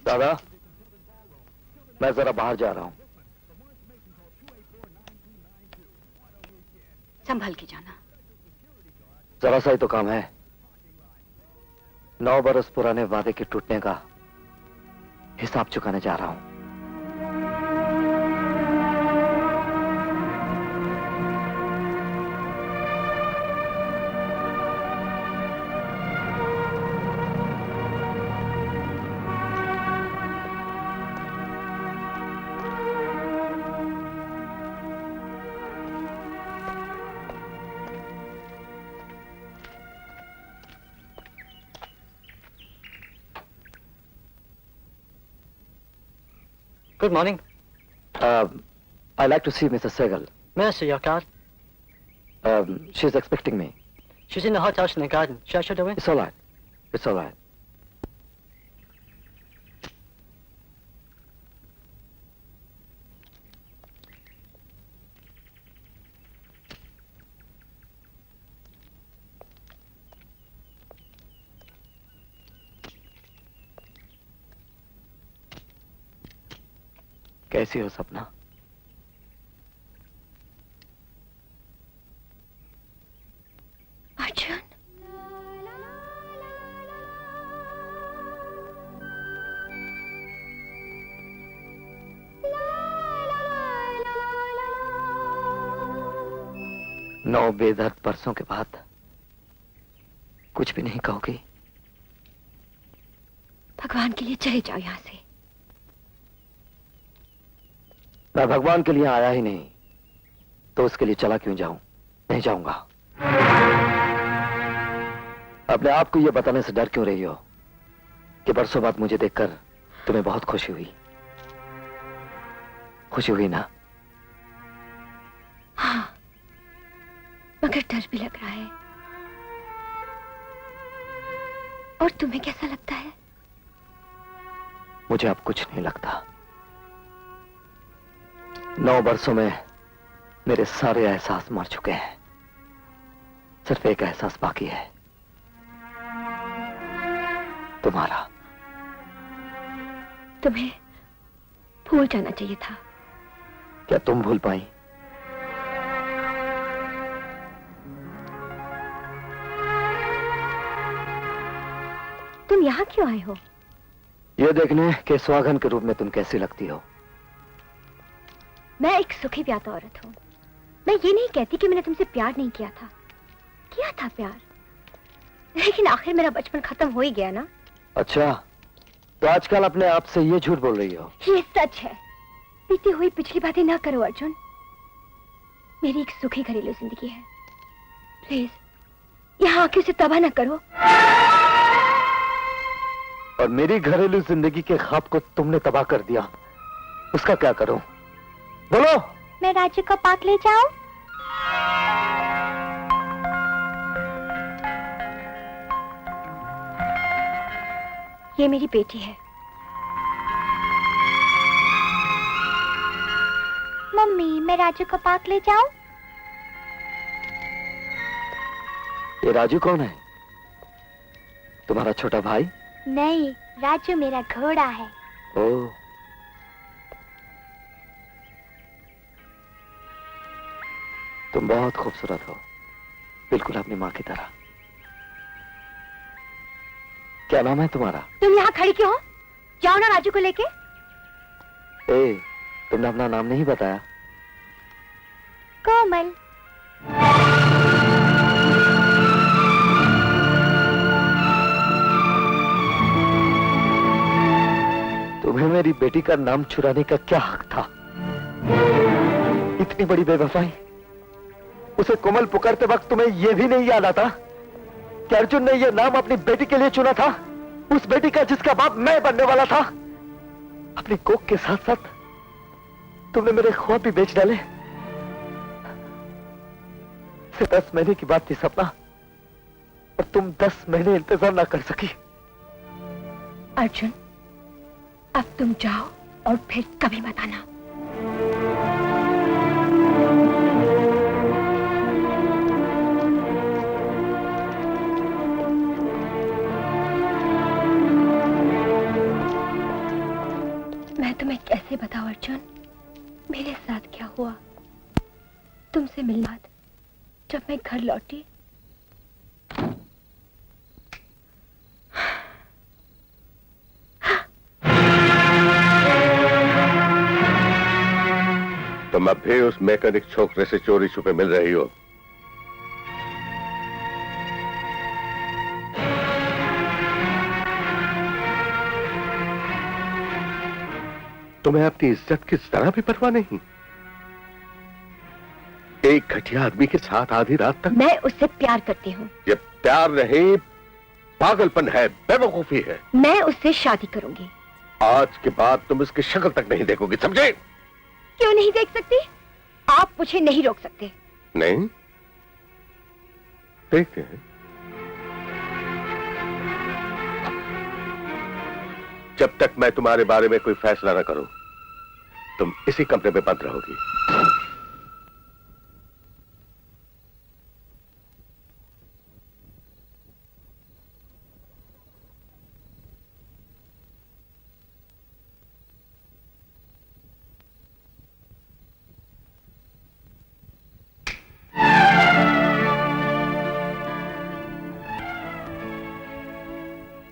दादा, मैं जरा बाहर जा रहा हूं। संभल के जाना। जरा सा ही तो काम है। 9 बरस पुराने वादे के टूटने का हिसाब चुकाने जा रहा हूं। Good morning. I'd like to see Mrs. Sehgal. May I see your card? She's expecting me. She's in the hothouse in the garden. Shall I show her in? It's all right. It's all right. कैसी हो सपना? अर्जुन, नौ बेदर्द बरसों के बाद कुछ भी नहीं कहोगी? भगवान के लिए चले जाओ यहां से। मैं भगवान के लिए आया ही नहीं, तो उसके लिए चला क्यों जाऊं? नहीं जाऊंगा। अपने आप को यह बताने से डर क्यों रही हो कि बरसों बाद मुझे देखकर तुम्हें बहुत खुशी हुई? खुशी हुई ना? हाँ, मगर डर भी लग रहा है। और तुम्हें कैसा लगता है? मुझे अब कुछ नहीं लगता। 9 बरसों में मेरे सारे एहसास मर चुके हैं। सिर्फ एक एहसास बाकी है, तुम्हारा। तुम्हें भूल जाना चाहिए था। क्या तुम भूल पाई? तुम यहाँ क्यों आए हो? ये देखने कि सुहागन के रूप में तुम कैसी लगती हो। मैं एक सुखी व्यात औरत हूँ। मैं ये नहीं कहती कि मैंने तुमसे प्यार नहीं किया था। किया था प्यार, लेकिन आखिर मेरा बचपन खत्म हो ही गया ना। अच्छा, तो आजकल अपने आप से ये झूठ बोल रही हो? ये सच है। बीती हुई पिछली बातें ना करो अर्जुन। मेरी एक सुखी घरेलू जिंदगी है। प्लीज यहाँ आके उसे तबाह ना करो। और मेरी घरेलू जिंदगी के ख्वाब को तुमने तबाह कर दिया, उसका क्या करूं? बोलो। मैं राजू को पार्क ले जाऊं? ये मेरी बेटी है। मम्मी, मैं राजू को पार्क ले जाऊं? ये राजू कौन है? तुम्हारा छोटा भाई? नहीं, राजू मेरा घोड़ा है। ओह, तुम बहुत खूबसूरत हो, बिल्कुल अपनी माँ की तरह। क्या नाम है तुम्हारा? तुम यहाँ खड़ी क्यों हो? जाओ ना राजू को लेके। ए, तुमने अपना नाम नहीं बताया। कोमल। तुम्हें मेरी बेटी का नाम चुराने का क्या हक था? इतनी बड़ी बेवफाई। उसे कोमल पुकारते वक्त तुम्हें यह भी नहीं याद आता कि अर्जुन ने यह नाम अपनी बेटी के लिए चुना था? उस बेटी का जिसका बाप मैं बनने वाला था। अपनी कोख के साथ साथ तुमने मेरे ख्वाब भी बेच डाले। सिर्फ 10 महीने की बात थी सपना, और तुम 10 महीने इंतजार ना कर सकी। अर्जुन, अब तुम जाओ और फिर कभी मत आना। मैं तुम्हें कैसे बताऊं अर्जुन, मेरे साथ क्या हुआ। तुमसे मिलने बाद जब मैं घर लौटी, तुम अब भी उस मैकेनिक छोकरे से चोरी छुपे मिल रही हो। तुम्हें अपनी इज्जत की जरा भी परवाह नहीं। एक घटिया आदमी के साथ आधी रात तक। मैं उससे प्यार करती हूँ। ये प्यार नहीं, पागलपन है, बेवकूफी है। मैं उससे शादी करूंगी। आज के बाद तुम इसकी शक्ल तक नहीं देखोगी, समझे? क्यों नहीं देख सकती? आप मुझे नहीं रोक सकते। नहीं, देखते हैं। जब तक मैं तुम्हारे बारे में कोई फैसला न करूं, तुम इसी कमरे में बंद रहोगी।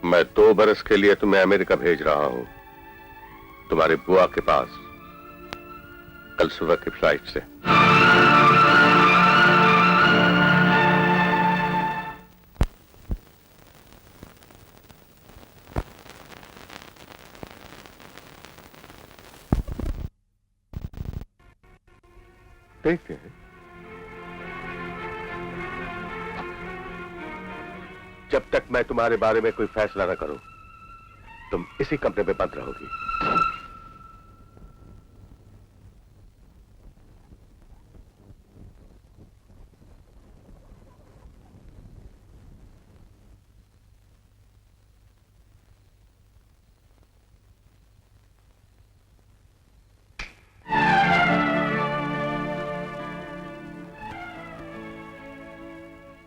मैं 2 बरस के लिए तुम्हें अमेरिका भेज रहा हूं, तुम्हारी बुआ के पास, कल सुबह की फ्लाइट से। देखते हैं। जब तक मैं तुम्हारे बारे में कोई फैसला न करूं, तुम इसी कमरे में बंद रहोगी।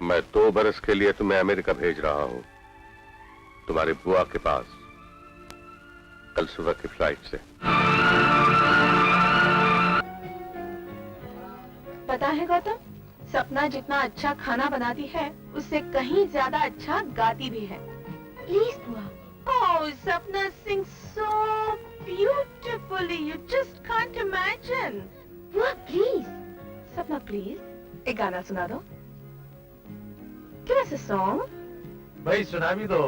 मैं 2 बरस के लिए तुम्हें अमेरिका भेज रहा हूं, तुम्हारी बुआ के पास, कल सुबह की फ्लाइट से। पता है गौतम, सपना जितना अच्छा खाना बनाती है, उससे कहीं ज्यादा अच्छा गाती भी है। प्लीज बुआ। Oh, Sapna sings so beautifully. You just can't imagine. बुआ प्लीज। सपना प्लीज, एक गाना सुना दो। Give us a song. भाई सुना भी दो।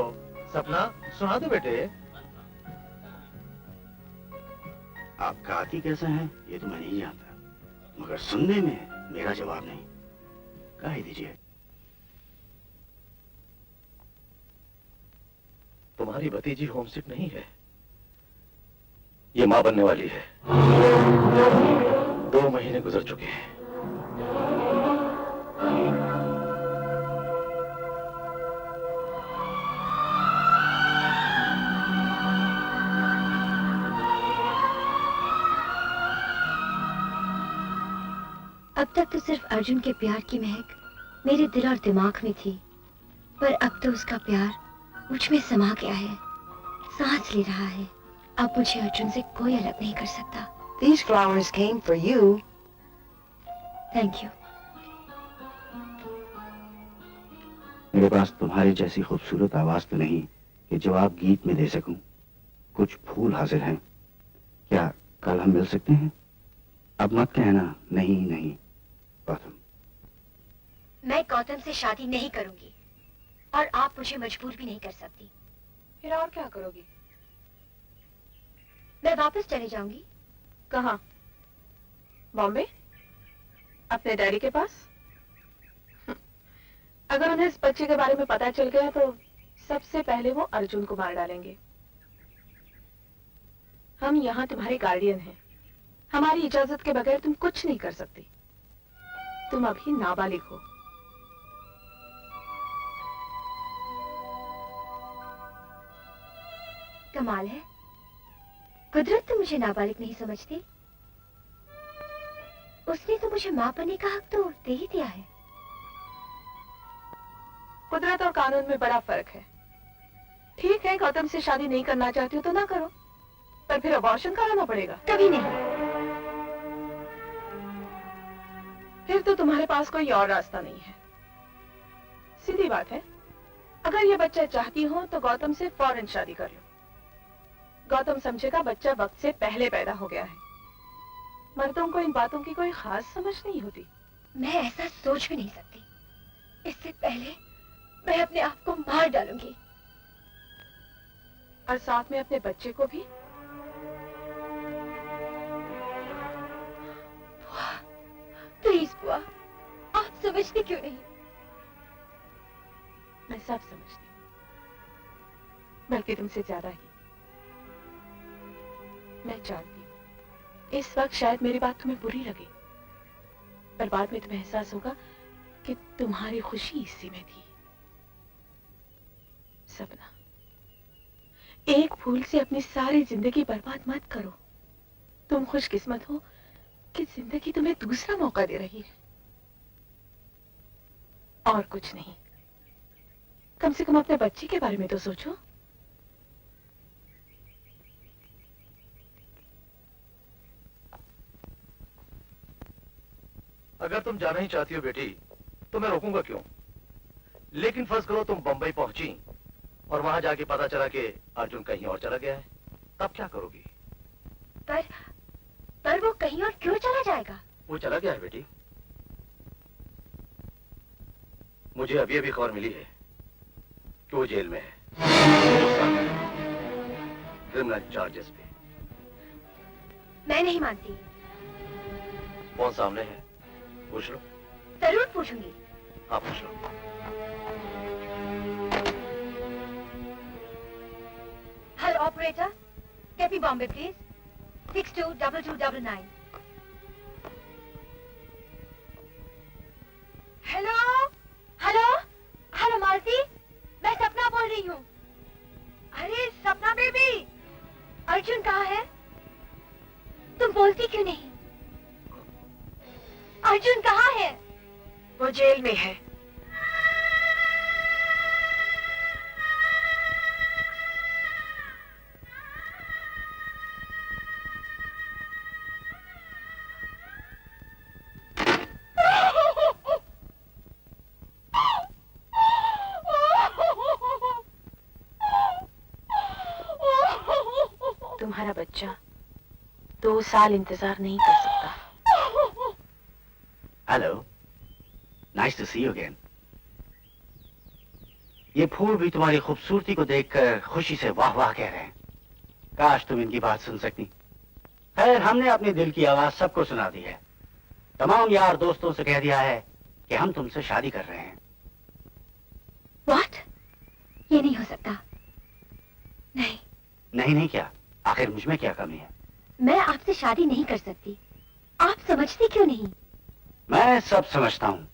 सपना सुना दो बेटे। आप गाती कैसे हैं ये तो मैं नहीं जानता, मगर सुनने में मेरा जवाब नहीं। गा ही दीजिए। तुम्हारी भतीजी होमसिक नहीं है, ये माँ बनने वाली है। 2 महीने गुजर चुके हैं। अब तक तो सिर्फ अर्जुन के प्यार की महक मेरे दिल और दिमाग में थी, पर अब तो उसका प्यार मुझ में समा गया है, सांस ले रहा है। अब मुझे अर्जुन से कोई अलग नहीं कर सकता। These flowers came for you. Thank you. मेरे पास तुम्हारी जैसी खूबसूरत आवाज तो नहीं कि जवाब गीत में दे सकूं। कुछ फूल हाजिर हैं, क्या कल हम मिल सकते हैं? अब मत कहना नहीं नहीं। गौतम, मैं गौतम से शादी नहीं करूंगी और आप मुझे मजबूर भी नहीं कर सकती। फिर और क्या करोगी? मैं वापस चले जाऊंगी। कहाँ? बॉम्बे? अपने डैडी के पास? अगर उन्हें इस बच्चे के बारे में पता चल गया तो सबसे पहले वो अर्जुन को मार डालेंगे। हम यहाँ तुम्हारे गार्डियन हैं, हमारी इजाजत के बगैर तुम कुछ नहीं कर सकती। तुम अभी नाबालिग हो। कमाल है, कुदरत तो मुझे नाबालिग नहीं समझती। उसने तो मुझे मां बनने का हक तो दे ही दिया है। कुदरत और कानून में बड़ा फर्क है। ठीक है, गौतम से शादी नहीं करना चाहती हो तो ना करो, पर और फिर अबॉर्शन कराना पड़ेगा। कभी नहीं। फिर तो तुम्हारे पास कोई और रास्ता नहीं है। सीधी बात है, अगर ये बच्चा चाहती हो तो गौतम से फौरन शादी कर लो। गौतम समझेगा बच्चा वक्त से पहले पैदा हो गया है। मर्दों को इन बातों की कोई खास समझ नहीं होती। मैं ऐसा सोच भी नहीं सकती। इससे पहले मैं अपने आप को मार डालूंगी। और साथ में अपने बच्चे को भी। प्लीज बुआ, आप समझती क्यों नहीं? मैं सब समझती हूँ, बल्कि तुमसे ज्यादा ही। मैं जानती हूँ इस वक्त शायद मेरी बात तुम्हें बुरी लगे, पर बाद में तुम्हें एहसास होगा कि तुम्हारी खुशी इसी में थी। सपना, एक भूल से अपनी सारी जिंदगी बर्बाद मत करो। तुम खुशकिस्मत हो कि जिंदगी तुम्हें दूसरा मौका दे रही है, और कुछ नहीं। कम से कम अपने बच्चे के बारे में तो सोचो। अगर तुम जाना ही चाहती हो बेटी तो मैं रोकूंगा क्यों? लेकिन फर्ज करो तुम बंबई पहुंची और वहां जाके पता चला कि अर्जुन कहीं और चला गया है, तब क्या करोगी? पर वो कहीं और क्यों चला जाएगा? वो चला गया है बेटी। मुझे अभी अभी खबर मिली है कि वो जेल में है, क्रिमिनल चार्जेस पे। मैं नहीं मानती। कौन सामने है? पूछ लो। जरूर पूछूंगी। हाँ पूछ लो। हेलो ऑपरेटर, कैपी Bombay please, 622299। Hello hello hello Malti, मैं सपना बोल रही हूँ। अरे सपना बेबी, अर्जुन कहाँ है? तुम बोलती क्यों नहीं? अर्जुन कहाँ है? वो जेल में है। तुम्हारा बच्चा 2 साल इंतजार नहीं कर सकता। Hello, nice to see you again. ये फूल भी तुम्हारी खूबसूरती को देखकर खुशी से वाह वाह कह रहे हैं। काश तुम इनकी बात सुन सकती। खैर, हमने अपने दिल की आवाज सबको सुना दी है। तमाम यार दोस्तों से कह दिया है कि हम तुमसे शादी कर रहे हैं। What? ये नहीं हो सकता। नहीं, नहीं क्या? आखिर मुझमें क्या कमी है? मैं आपसे शादी नहीं कर सकती। आप समझती क्यों नहीं? मैं सब समझता हूँ।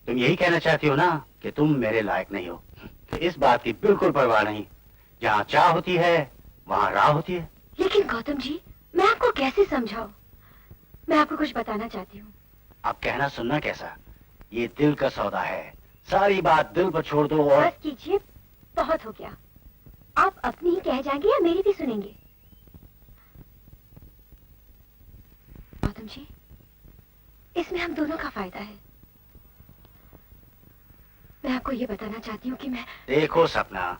तुम यही कहना चाहती हो ना कि तुम मेरे लायक नहीं हो। इस बात की बिल्कुल परवाह नहीं। जहाँ चाह होती है वहाँ राह होती है। लेकिन गौतम जी, मैं आपको कैसे समझाऊं? मैं आपको कुछ बताना चाहती हूँ। अब कहना सुनना कैसा? ये दिल का सौदा है। सारी बात दिल पर छोड़ दो और बस कीजिए, बहुत हो गया। आप अपनी ही कह जाएंगे या मेरी भी सुनेंगे? गौतम जी, इसमें हम दोनों का फायदा है। मैं आपको ये बताना चाहती हूँ कि मैं... देखो सपना,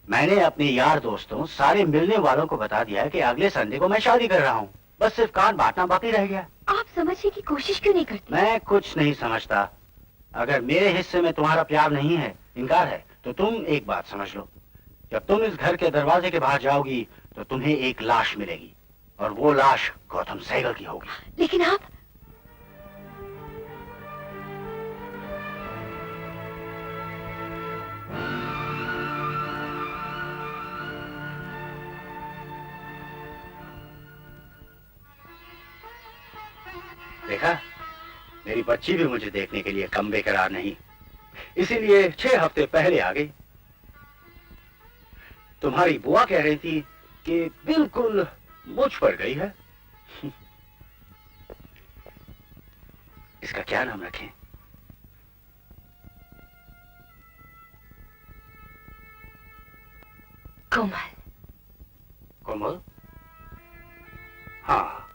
मैंने अपने यार दोस्तों सारे मिलने वालों को बता दिया है कि अगले संडे को मैं शादी कर रहा हूँ। बस सिर्फ कान बांटना बाकी रह गया। आप समझने की कोशिश क्यों नहीं करती? मैं कुछ नहीं समझता। अगर मेरे हिस्से में तुम्हारा प्यार नहीं है, इनकार है, तो तुम एक बात समझ लो। जब तुम इस घर के दरवाजे के बाहर जाओगी तो तुम्हें एक लाश मिलेगी, और वो लाश गौतम सहगल की होगी। लेकिन आप... देखा, मेरी बच्ची भी मुझे देखने के लिए कम बेकरार नहीं, इसीलिए 6 हफ्ते पहले आ गई। तुम्हारी बुआ कह रही थी कि बिल्कुल मुझ पर गई है। इसका क्या नाम रखें? कोमल। कोमल? हाँ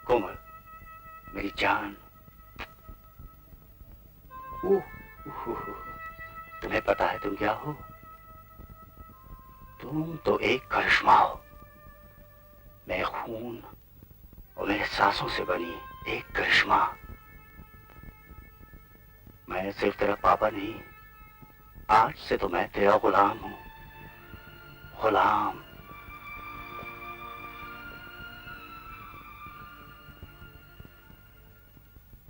कोमल, मेरी जान। तुम्हें पता है तुम क्या हो? तुम तो एक करिश्मा हो। मेरे खून और मेरे सांसों से बनी एक करिश्मा। मैं सिर्फ तेरा पापा नहीं, आज से तो मैं तेरा गुलाम हूं। गुलाम।